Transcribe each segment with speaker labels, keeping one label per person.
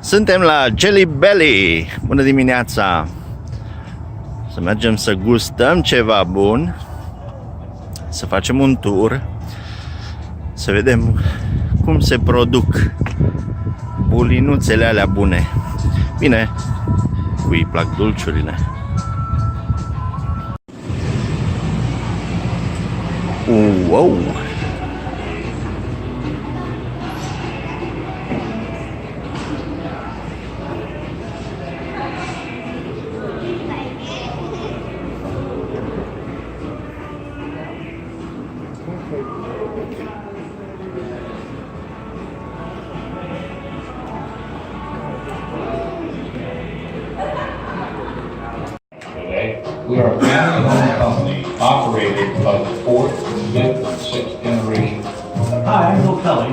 Speaker 1: Suntem la Jelly Belly. Bună dimineața. Să mergem să gustăm ceva bun, să facem un tur, să vedem cum se produc bulinuțele alea bune. Bine, cui plac dulciurile. Wow!
Speaker 2: We are a family-owned company operated by the fourth, fifth, and sixth generation.
Speaker 3: Hi, I'm Bill Kelly.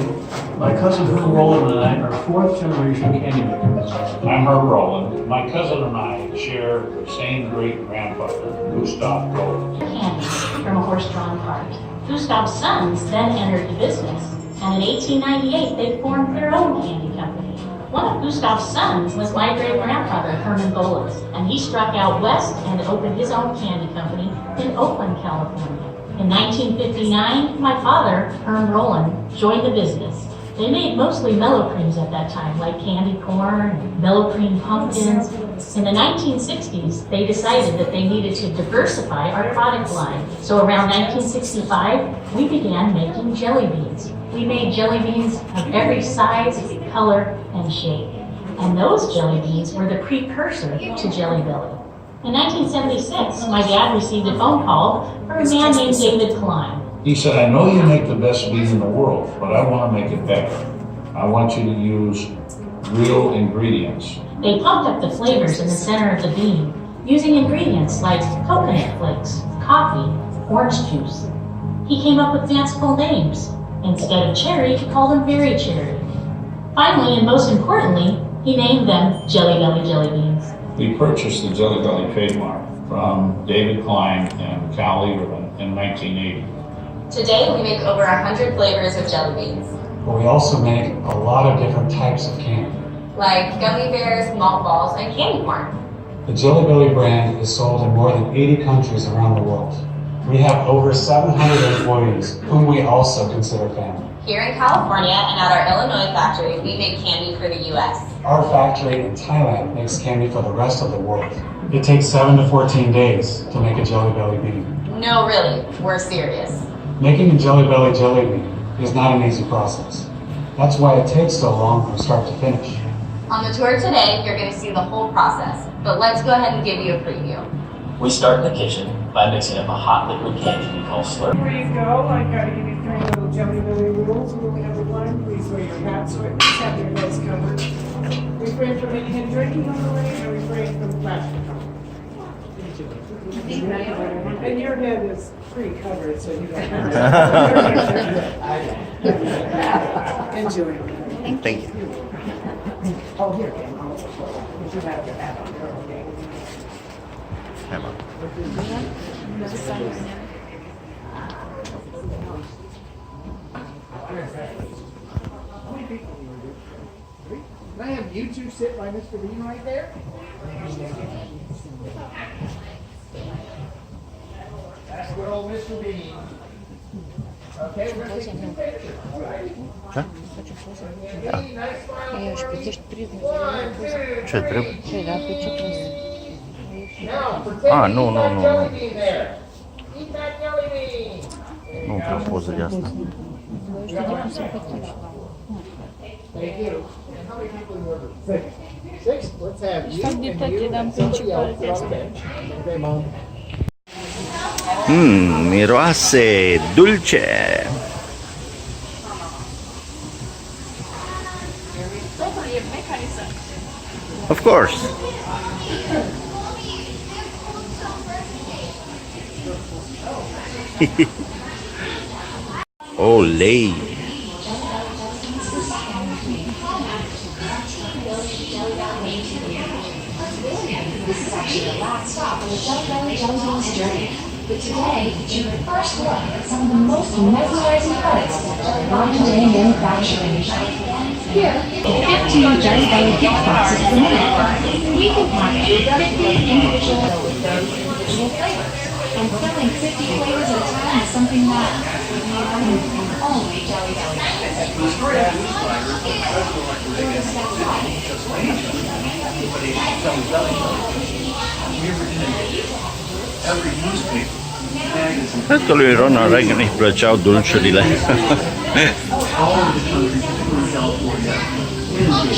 Speaker 3: My cousin Herb Rowland and I are fourth generation candy makers.
Speaker 2: I'm Herb Rowland. My cousin and I share the same great-grandfather, Gustav Rowland.
Speaker 4: Candy from a horse-drawn cart. Gustav's sons then entered the business, and in 1898 they formed their own candy company. One of Gustav's sons was my great-grandfather, Herman Golis, and he struck out west and opened his own candy company in Oakland, California. In 1959, my father, Herm Rowland, joined the business. They made mostly mellow creams at that time, like candy corn, mellow cream pumpkins. In the 1960s, they decided that they needed to diversify our product line. So around 1965, we began making jelly beans. We made jelly beans of every size, color, and shape. And those jelly beans were the precursor to Jelly Belly. In 1976, my dad received a phone call from a man named David Klein.
Speaker 2: He said, I know you make the best beans in the world, but I want to make it better. I want you to use real ingredients.
Speaker 4: They pumped up the flavors in the center of the bean, using ingredients like coconut flakes, coffee, orange juice. He came up with fanciful names. Instead of cherry, he called them berry cherry. Finally, and most importantly, he named them Jelly Belly jelly beans.
Speaker 2: We purchased the Jelly Belly trademark from David Klein and Cal Lieberman in 1980.
Speaker 5: Today, we make over 100 flavors of jelly beans,
Speaker 3: But we also make a lot of different types of candy.
Speaker 5: like gummy bears, malt balls, and candy corn.
Speaker 3: The Jelly Belly brand is sold in more than 80 countries around the world. We have over 700 employees, whom we also consider family.
Speaker 5: Here in California and at our Illinois factory, we make candy for the U.S.
Speaker 3: Our factory in Thailand makes candy for the rest of the world. It takes 7 to 14 days to make a Jelly Belly bean.
Speaker 5: No, really, we're serious.
Speaker 3: Making a Jelly Belly jelly bean is not an easy process. That's why it takes so long from start to finish.
Speaker 5: On the tour today, you're going to see the whole process, but let's go ahead and give you a preview.
Speaker 6: We start in the kitchen by mixing up a hot liquid candy we call slurp.
Speaker 7: Before you go, I've got to give you 3 little Jelly Belly rules. Rule number 1, please wear your hats, have your heads covered. Refrain from eating and drinking on the way, and refrain from plastic. And your head is pre-covered, so you don't have to. Enjoy.
Speaker 1: Thank you.
Speaker 7: Oh, here, Ken. You have your hat on. Okay.
Speaker 1: Hang on.
Speaker 7: Can I have you two sit by Mr. Bean right there? That's good old Mr. Bean. Okay, we're going to take 2 pictures. All right.
Speaker 1: Huh?
Speaker 7: Bean, nice smile for me. 1, 2.
Speaker 1: Ce trebuie?
Speaker 7: Now, pretend
Speaker 1: Ah,
Speaker 7: you
Speaker 1: nu,
Speaker 7: eat
Speaker 1: nu,
Speaker 7: that
Speaker 1: nu,
Speaker 7: jelly
Speaker 1: nu.
Speaker 7: bean there. Eat that jelly bean.
Speaker 1: Nu vreau poză de asta.
Speaker 7: Thank you. And how many people in order? 6. 6? Let's have you and you and somebody else on the bench. Okay, Mom.
Speaker 1: Miroase dulce. Of course. Olay.
Speaker 8: This is actually the last stop on the Jelly Belly jelly beans journey. But today, it's your first look at some of the most mesmerizing products that Romani manufacturing. Here, 15 Jelly Belly gift boxes per minute. We can pack 50 individual flavors. And filling 50 flavors at a time is something that only Jelly Belly
Speaker 1: Ecco lui Ronald Reagan îi plăceau dulciurile.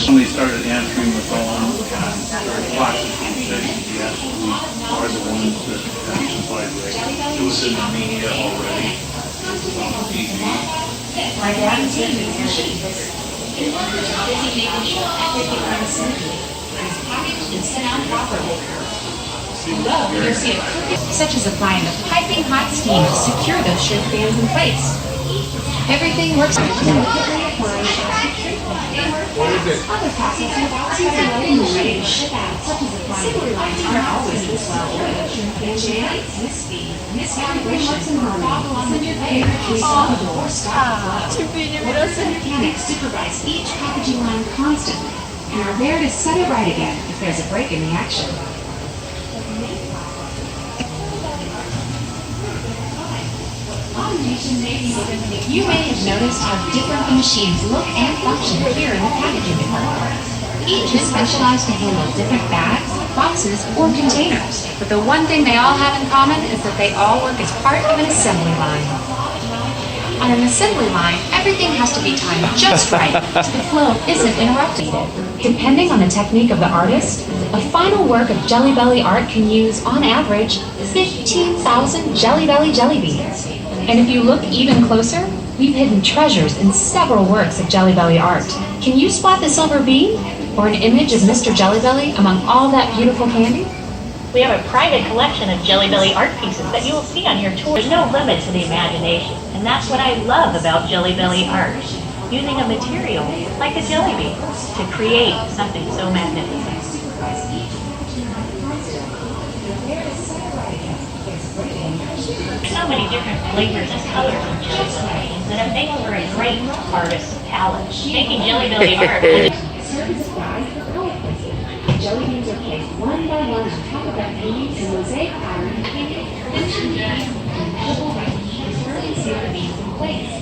Speaker 2: When they started answering the phone and started watching things, yes, we are the ones that supplied it. It was in the media already. It was on TV.
Speaker 8: My dad is busy making sure everything runs smoothly and is packaged and sent out properly. Below, you'll see a crooked, such as applying a piping hot steam to secure those shrink bands in place. Everything works delicately applying plastic shrink bands. Other processes are ready to ship out, such as applying lines are always this well oiled shrink band bands. Miscalibrations or problems in your paper resolve or stop the flow. Mechanics supervise each packaging line constantly and are there to set it right again if there's a break in the action. You may have noticed how different the machines look and function here in the packaging department. Each is specialized to handle different bags, boxes, or containers. But the one thing they all have in common is that they all work as part of an assembly line. On an assembly line, everything has to be timed just right so the flow isn't interrupted. Depending on the technique of the artist, a final work of Jelly Belly art can use, on average, 15,000 Jelly Belly jelly beans. And if you look even closer, we've hidden treasures in several works of Jelly Belly art. Can you spot the silver bean? Or an image of Mr. Jelly Belly among all that beautiful candy?
Speaker 4: We have a private collection of Jelly Belly art pieces that you will see on your tour. There's no limit to the imagination, and that's what I love about Jelly Belly art. Using a material like a jelly bean to create something so magnificent. So many different flavors and colors of Jelly Belly that have made for a great artist's palette. Making Jelly Belly art.
Speaker 8: Service supplies for color placing. Jelly beans are placed one by one on top of that painting in mosaic pattern and finishing beans and measurable right to turn and seal the beans in place.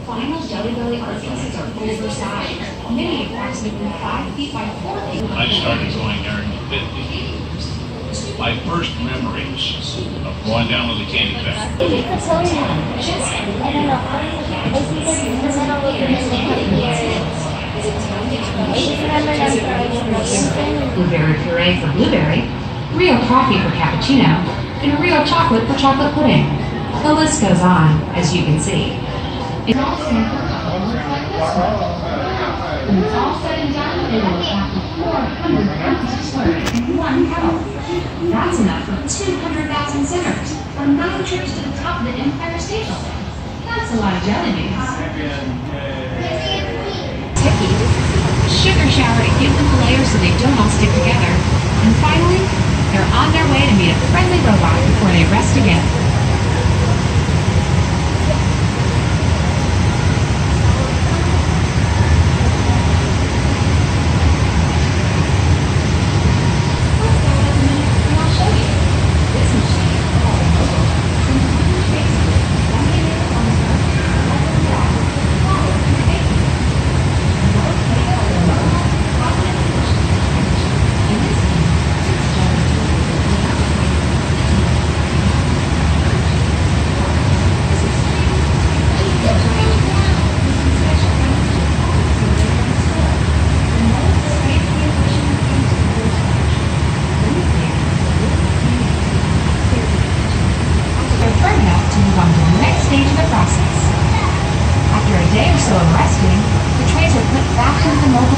Speaker 8: Final Jelly Belly art pieces are oversized, many approximately 5 feet by 4 feet.
Speaker 2: I started going there in the 50s. My first memories of going down to the candy factory.
Speaker 8: Blueberry puree for blueberry, real coffee for cappuccino, and real chocolate for chocolate pudding. The list goes on, as you can see. It's all sampled and looks like this one. When it's all said and done, it will attract 400 ounces of slurry in one kettle. That's enough for 200,000 sinners, or 9 trips to the top of the Empire State Building. That's a lot of jelly beans. Ticky. Sugar shower to give them a layer so they don't all stick together. And finally, they're on their way to meet a friendly robot before they rest again.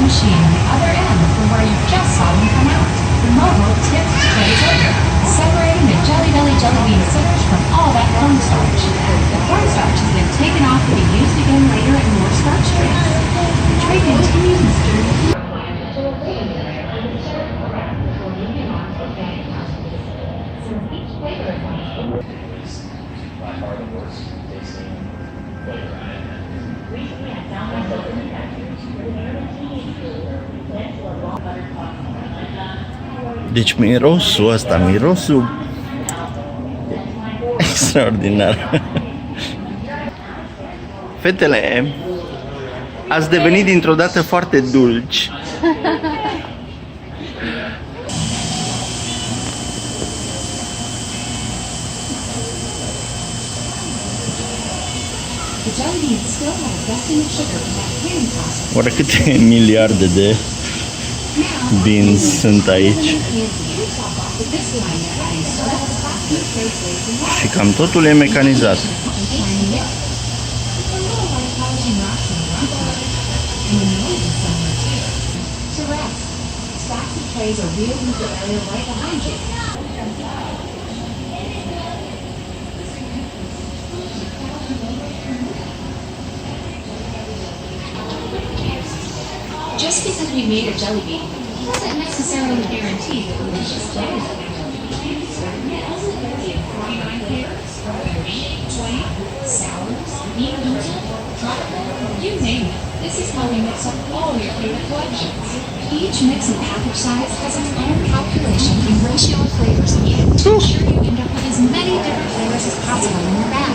Speaker 8: Machine on the other end from where you just saw them come out. The mobile tips trays over, separating the Jelly Belly jelly bean centers from all that cornstarch. The cornstarch has been taken off to be used again later in more starch trays. The tray continues its journey.
Speaker 4: Recently, I found myself in the factory where the
Speaker 1: Deci mirosul ăsta, mirosul extraordinar. Fetele, ați devenit dintr-o dată foarte dulci.
Speaker 8: The jelly beans still have a dusting of sugar in that canning process.
Speaker 1: Oare câte miliarde de beans sunt aici? Și cam totul e mecanizat.
Speaker 8: Just because we made a jelly bean doesn't necessarily guarantee that delicious jelly bean. 49 flavors, strawberry, 20, sours, bean hazel, tropical, you name it. This is how we mix up all your favorite collections. Each mix and package size has its own calculation and ratio of flavors needed to ensure you end up with as many different flavors as possible in your bag.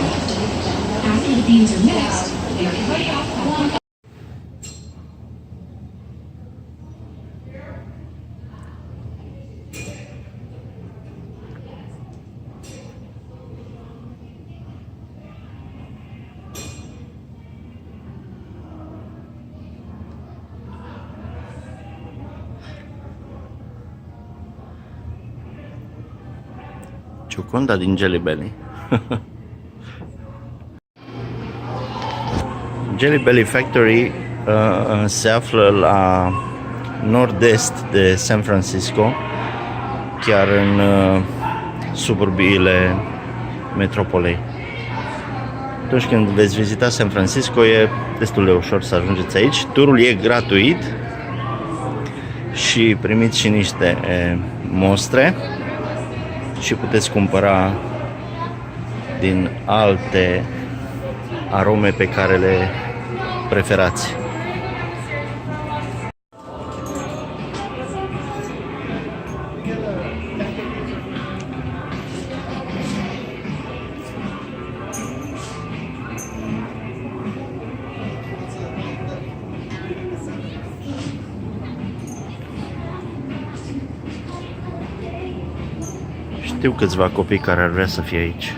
Speaker 8: After the beans are mixed, they are cut off by one.
Speaker 1: Gioconda din Jelly Belly. Jelly Belly Factory se află la nord-est de San Francisco, chiar în suburbiile metropolei. Atunci când veți vizita San Francisco e destul de ușor să ajungeți aici. Turul e gratuit și primiți și niște mostre și puteți cumpăra din alte arome pe care le preferați. Știu câțiva copii care ar vrea să fie aici.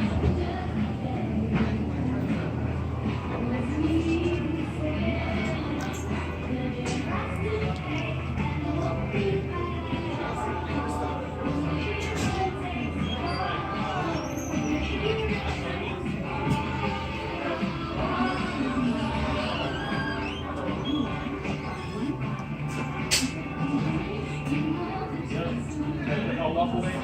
Speaker 2: Waffle